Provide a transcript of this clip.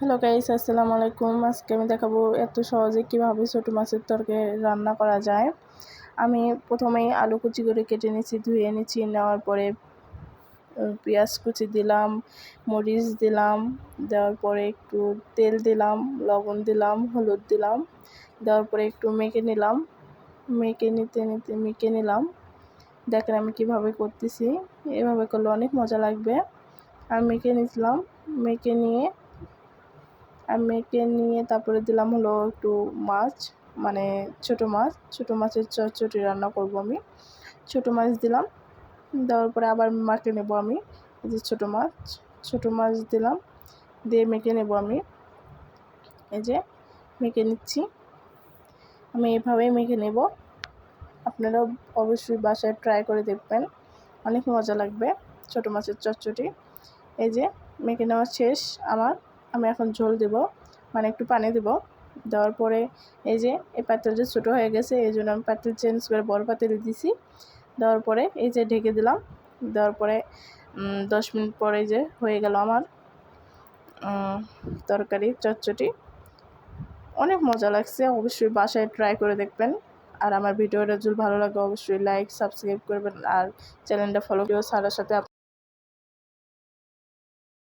Hello guys, আসসালামু আলাইকুম। আজকে আমি দেখাবো এত সহজে কীভাবে ছোটো মাছের তরকারি রান্না করা যায়। আমি প্রথমেই আলু কুচি করে কেটে নিয়েছি, ধুয়ে নিয়েছি। নেওয়ার পরে পেঁয়াজ কুচি দিলাম, মরিচ দিলাম, দেওয়ার পরে একটু তেল দিলাম, লবণ দিলাম, হলুদ দিলাম। দেওয়ার পরে একটু মেখে নিলাম। মেখে নিলাম। দেখেন আমি কীভাবে করতেছি। এভাবে করলে অনেক মজা লাগবে। আমি মেখে নিয়েছিলাম। মেখে নিয়ে তারপরে দিলাম হলো একটু মাছ, মানে ছোটো মাছের চচ্চড়ি রান্না করব আমি। ছোটো মাছ দিলাম। দেওয়ার পরে আবার মেখে নেব আমি। এই যে ছোটো মাছ দিলাম, দিয়ে মেখে নেব আমি। এই যে মেখে নিচ্ছি। আমি এভাবেই মেখে নেব। আপনারাও অবশ্যই বাসায় ট্রাই করে দেখবেন, অনেক মজা লাগবে ছোটো মাছের চচ্চড়ি। এই যে মেখে নেওয়া শেষ আমার। আমি এখন ঝোল দেব, মানে একটু পানি দেব। দেওয়ার পরে এই যে এই পাতিলটা ছোটো হয়ে গেছে, এই জন্য আমি পাতিল চেঞ্জ করে বড় পাতিলে দিছি। দেওয়ার পরে এই যে ঢেকে দিলাম। দেওয়ার পরে 10 মিনিট পরে যে হয়ে গেল আমার তরকারি চচ্চড়ি। অনেক মজা লাগছে, অবশ্যই বাসায় ট্রাই করে দেখবেন। আর আমার ভিডিওটা যদি ভালো লাগে অবশ্যই লাইক সাবস্ক্রাইব করবেন, আর চ্যানেলটা ফলো করে সারার সাথে